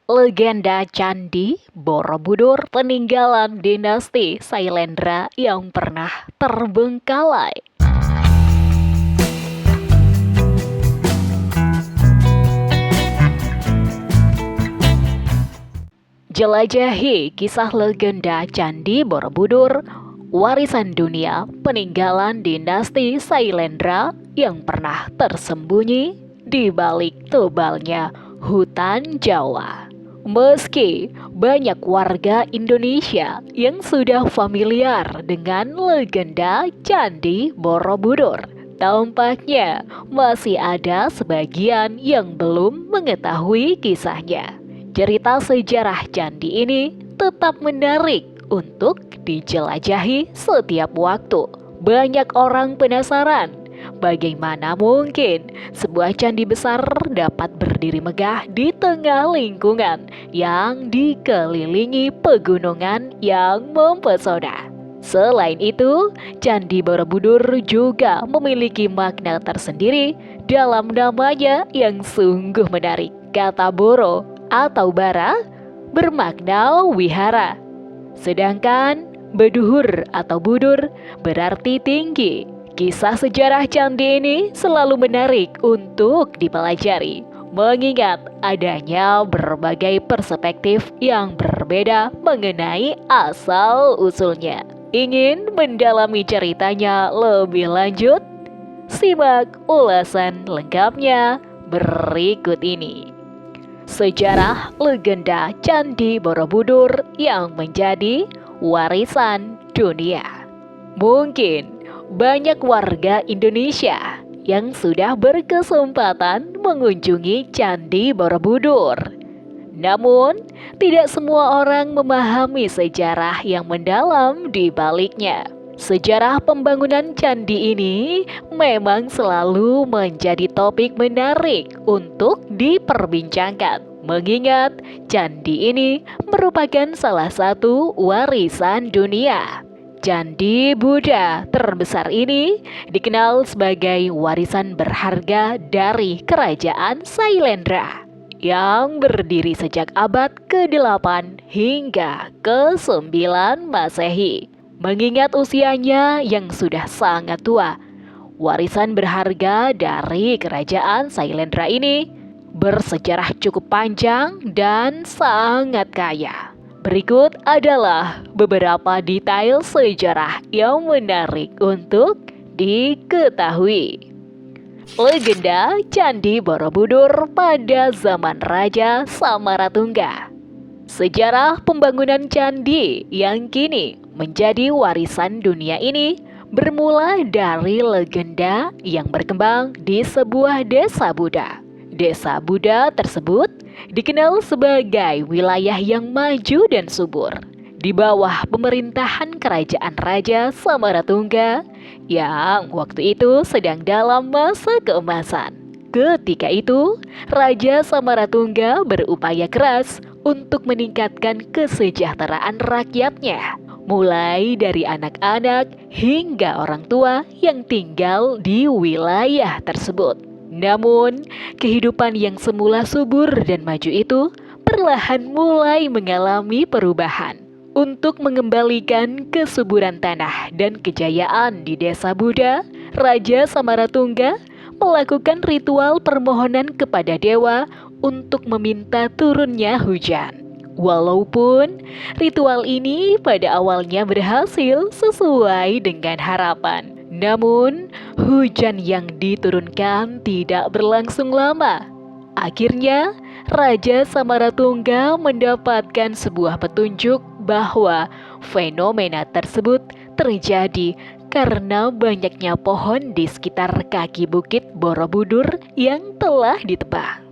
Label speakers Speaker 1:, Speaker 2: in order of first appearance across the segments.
Speaker 1: Legenda Candi Borobudur peninggalan dinasti Sailendra yang pernah terbengkalai. Jelajahi kisah legenda Candi Borobudur, warisan dunia peninggalan dinasti Sailendra yang pernah tersembunyi di balik tebalnya hutan Jawa. Meski banyak warga Indonesia yang sudah familiar dengan legenda Candi Borobudur, tampaknya masih ada sebagian yang belum mengetahui kisahnya. Cerita sejarah candi ini tetap menarik untuk dijelajahi setiap waktu. Banyak orang penasaran bagaimana mungkin sebuah candi besar dapat berdiri megah di tengah lingkungan yang dikelilingi pegunungan yang mempesona. Selain itu, Candi Borobudur juga memiliki makna tersendiri dalam namanya yang sungguh menarik. Kata Boro atau bara bermakna wihara, sedangkan beduhur atau budur berarti tinggi. Kisah sejarah candi ini selalu menarik untuk dipelajari, mengingat adanya berbagai perspektif yang berbeda mengenai asal-usulnya. Ingin mendalami ceritanya lebih lanjut? Simak ulasan lengkapnya berikut ini. Sejarah legenda Candi Borobudur yang menjadi warisan dunia. Mungkin banyak warga Indonesia yang sudah berkesempatan mengunjungi Candi Borobudur. Namun, tidak semua orang memahami sejarah yang mendalam di baliknya. Sejarah pembangunan candi ini memang selalu menjadi topik menarik untuk diperbincangkan, mengingat candi ini merupakan salah satu warisan dunia. Candi Buddha terbesar ini dikenal sebagai warisan berharga dari Kerajaan Sailendra yang berdiri sejak abad ke-8 hingga ke-9 Masehi. Mengingat usianya yang sudah sangat tua, warisan berharga dari Kerajaan Sailendra ini bersejarah cukup panjang dan sangat kaya. Berikut adalah beberapa detail sejarah yang menarik untuk diketahui. Legenda Candi Borobudur pada zaman Raja Samaratungga. Sejarah pembangunan candi yang kini menjadi warisan dunia ini bermula dari legenda yang berkembang di sebuah desa Buddha. Desa Buddha tersebut dikenal sebagai wilayah yang maju dan subur di bawah pemerintahan kerajaan Raja Samaratungga yang waktu itu sedang dalam masa keemasan. Ketika itu, Raja Samaratungga berupaya keras untuk meningkatkan kesejahteraan rakyatnya, mulai dari anak-anak hingga orang tua yang tinggal di wilayah tersebut. Namun, kehidupan yang semula subur dan maju itu perlahan mulai mengalami perubahan. Untuk mengembalikan kesuburan tanah dan kejayaan di desa Buddha, Raja Samaratungga melakukan ritual permohonan kepada dewa untuk meminta turunnya hujan. Walaupun ritual ini pada awalnya berhasil sesuai dengan harapan, namun hujan yang diturunkan tidak berlangsung lama. Akhirnya, Raja Samaratungga mendapatkan sebuah petunjuk bahwa fenomena tersebut terjadi karena banyaknya pohon di sekitar kaki bukit Borobudur yang telah ditebang.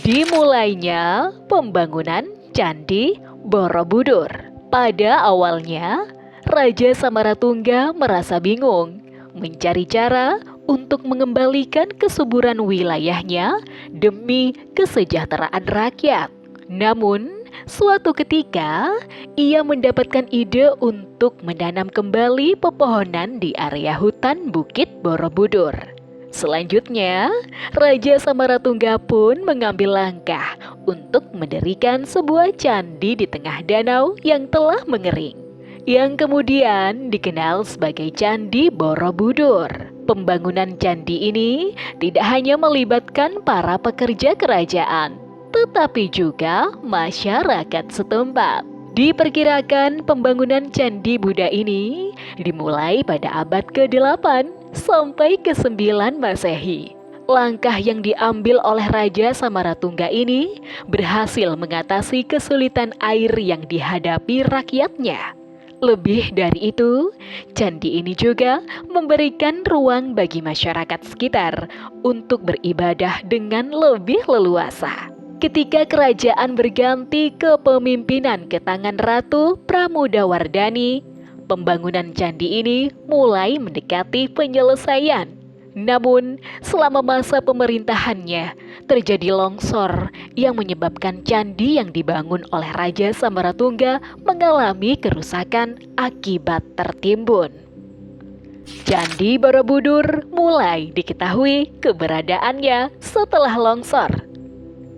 Speaker 1: Dimulainya pembangunan Candi Borobudur. Pada awalnya, Raja Samaratungga merasa bingung mencari cara untuk mengembalikan kesuburan wilayahnya demi kesejahteraan rakyat. Namun, suatu ketika ia mendapatkan ide untuk menanam kembali pepohonan di area hutan Bukit Borobudur. Selanjutnya, Raja Samaratungga pun mengambil langkah untuk mendirikan sebuah candi di tengah danau yang telah mengering, yang kemudian dikenal sebagai Candi Borobudur. Pembangunan candi ini tidak hanya melibatkan para pekerja kerajaan, tetapi juga masyarakat setempat. Diperkirakan pembangunan Candi Buddha ini dimulai pada abad ke-8 sampai ke-9 Masehi. Langkah yang diambil oleh Raja Samaratungga ini berhasil mengatasi kesulitan air yang dihadapi rakyatnya. Lebih dari itu, candi ini juga memberikan ruang bagi masyarakat sekitar untuk beribadah dengan lebih leluasa. Ketika kerajaan berganti kepemimpinan ke tangan Ratu Pramodawardhani, pembangunan candi ini mulai mendekati penyelesaian. Namun, selama masa pemerintahannya, terjadi longsor yang menyebabkan candi yang dibangun oleh Raja Samaratungga mengalami kerusakan akibat tertimbun. Candi Borobudur mulai diketahui keberadaannya setelah longsor.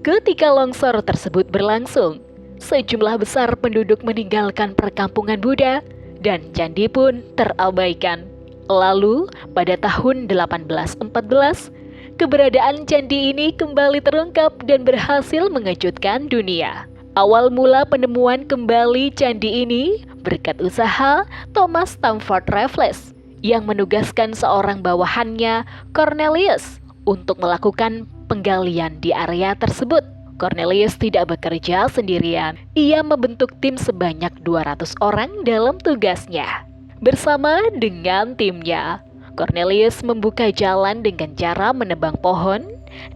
Speaker 1: Ketika longsor tersebut berlangsung, sejumlah besar penduduk meninggalkan perkampungan Buddha dan candi pun terabaikan. Lalu, pada tahun 1814, keberadaan candi ini kembali terungkap dan berhasil mengejutkan dunia. Awal mula penemuan kembali candi ini berkat usaha Thomas Stamford Raffles yang menugaskan seorang bawahannya, Cornelius, untuk melakukan penggalian di area tersebut. Cornelius tidak bekerja sendirian. Ia membentuk tim sebanyak 200 orang dalam tugasnya. Bersama dengan timnya, Cornelius membuka jalan dengan cara menebang pohon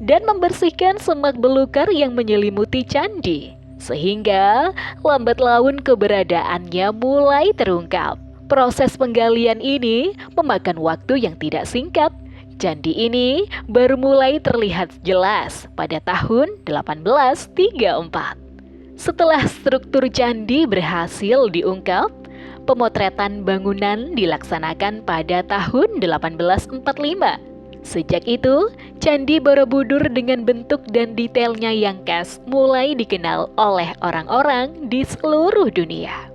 Speaker 1: dan membersihkan semak belukar yang menyelimuti candi, sehingga lambat laun keberadaannya mulai terungkap. Proses penggalian ini memakan waktu yang tidak singkat. Candi ini baru mulai terlihat jelas pada tahun 1834. Setelah struktur candi berhasil diungkap, pemotretan bangunan dilaksanakan pada tahun 1845. Sejak itu, Candi Borobudur dengan bentuk dan detailnya yang khas mulai dikenal oleh orang-orang di seluruh dunia.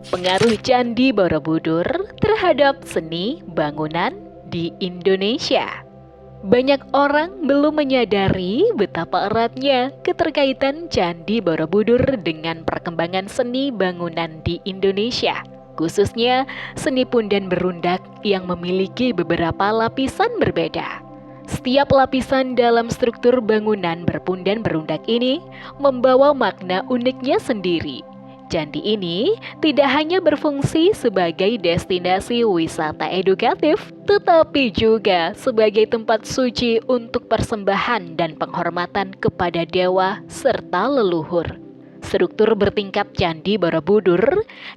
Speaker 1: Pengaruh Candi Borobudur terhadap seni bangunan di Indonesia. Banyak orang belum menyadari betapa eratnya keterkaitan Candi Borobudur dengan perkembangan seni bangunan di Indonesia, khususnya seni pundan berundak yang memiliki beberapa lapisan berbeda. Setiap lapisan dalam struktur bangunan berpundan berundak ini membawa makna uniknya sendiri. Candi ini tidak hanya berfungsi sebagai destinasi wisata edukatif, tetapi juga sebagai tempat suci untuk persembahan dan penghormatan kepada dewa serta leluhur. Struktur bertingkat Candi Borobudur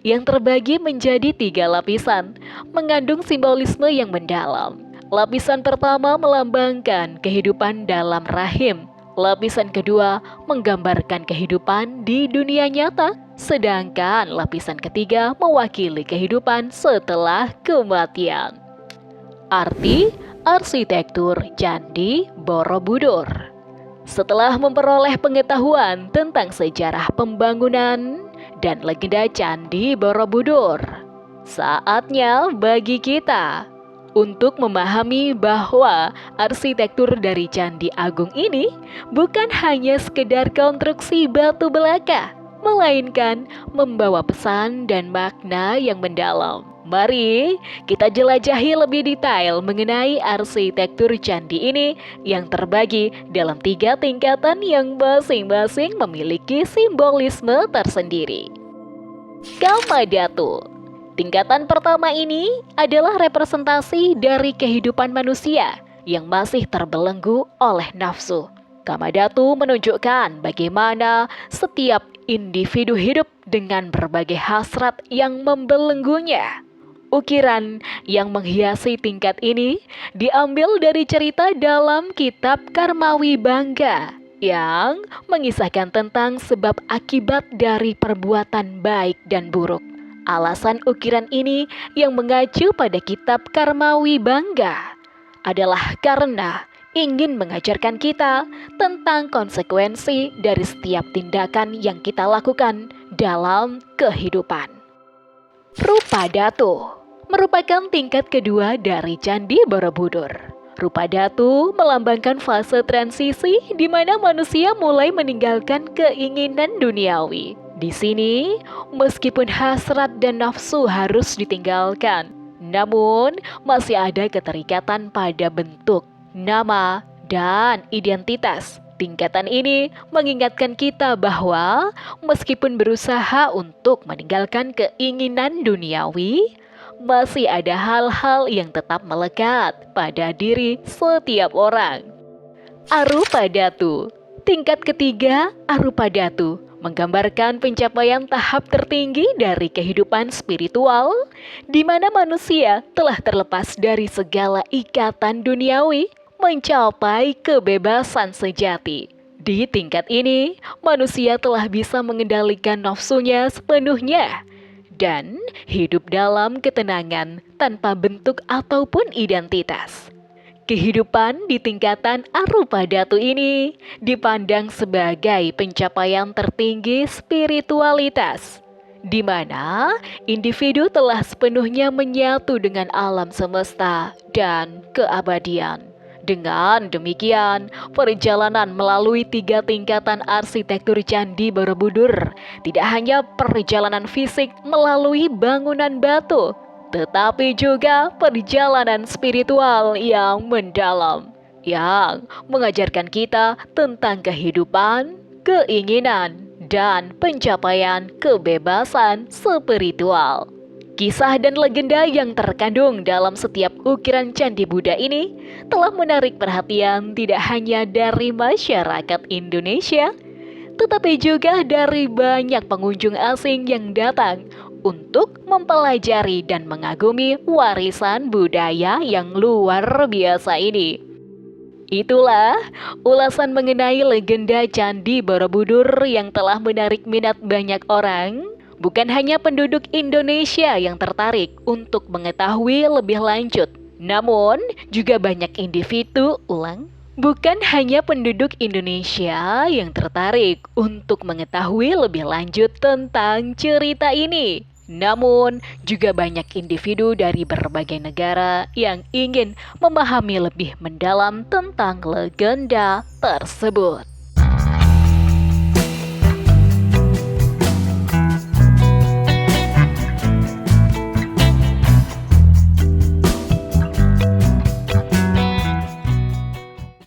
Speaker 1: yang terbagi menjadi 3 lapisan, mengandung simbolisme yang mendalam. Lapisan pertama melambangkan kehidupan dalam rahim. Lapisan kedua menggambarkan kehidupan di dunia nyata, sedangkan lapisan ketiga mewakili kehidupan setelah kematian. Arti arsitektur Candi Borobudur. Setelah memperoleh pengetahuan tentang sejarah pembangunan dan legenda Candi Borobudur, saatnya bagi kita untuk memahami bahwa arsitektur dari Candi Agung ini bukan hanya sekedar konstruksi batu belaka, melainkan membawa pesan dan makna yang mendalam. Mari kita jelajahi lebih detail mengenai arsitektur candi ini yang terbagi dalam 3 tingkatan yang masing-masing memiliki simbolisme tersendiri. Kamadhatu. Tingkatan pertama ini adalah representasi dari kehidupan manusia yang masih terbelenggu oleh nafsu. Kamadhatu menunjukkan bagaimana setiap individu hidup dengan berbagai hasrat yang membelenggunya. Ukiran yang menghiasi tingkat ini diambil dari cerita dalam kitab Karmawibangga yang mengisahkan tentang sebab akibat dari perbuatan baik dan buruk. Alasan ukiran ini yang mengacu pada kitab Karmawibangga adalah karena ingin mengajarkan kita tentang konsekuensi dari setiap tindakan yang kita lakukan dalam kehidupan. Rupa Datu merupakan tingkat kedua dari Candi Borobudur. Rupa Datu melambangkan fase transisi di mana manusia mulai meninggalkan keinginan duniawi. Di sini, meskipun hasrat dan nafsu harus ditinggalkan, namun masih ada keterikatan pada bentuk, nama, dan identitas. Tingkatan ini mengingatkan kita bahwa meskipun berusaha untuk meninggalkan keinginan duniawi, masih ada hal-hal yang tetap melekat pada diri setiap orang. Arupa Datu. Tingkat ketiga, Arupa Datu menggambarkan pencapaian tahap tertinggi dari kehidupan spiritual, di mana manusia telah terlepas dari segala ikatan duniawi, mencapai kebebasan sejati. Di tingkat ini, manusia telah bisa mengendalikan nafsunya sepenuhnya dan hidup dalam ketenangan tanpa bentuk ataupun identitas. Kehidupan di tingkatan Arupa Datu ini dipandang sebagai pencapaian tertinggi spiritualitas, di mana individu telah sepenuhnya menyatu dengan alam semesta dan keabadian. Dengan demikian, perjalanan melalui 3 tingkatan arsitektur Candi Borobudur tidak hanya perjalanan fisik melalui bangunan batu, tetapi juga perjalanan spiritual yang mendalam, yang mengajarkan kita tentang kehidupan, keinginan, dan pencapaian kebebasan spiritual. Kisah dan legenda yang terkandung dalam setiap ukiran Candi Buddha ini telah menarik perhatian tidak hanya dari masyarakat Indonesia, tetapi juga dari banyak pengunjung asing yang datang untuk mempelajari dan mengagumi warisan budaya yang luar biasa ini. Itulah ulasan mengenai legenda Candi Borobudur yang telah menarik minat banyak orang. Bukan hanya penduduk Indonesia yang tertarik untuk mengetahui lebih lanjut, namun juga banyak individu Bukan hanya penduduk Indonesia yang tertarik untuk mengetahui lebih lanjut tentang cerita ini, namun juga banyak individu dari berbagai negara yang ingin memahami lebih mendalam tentang legenda tersebut.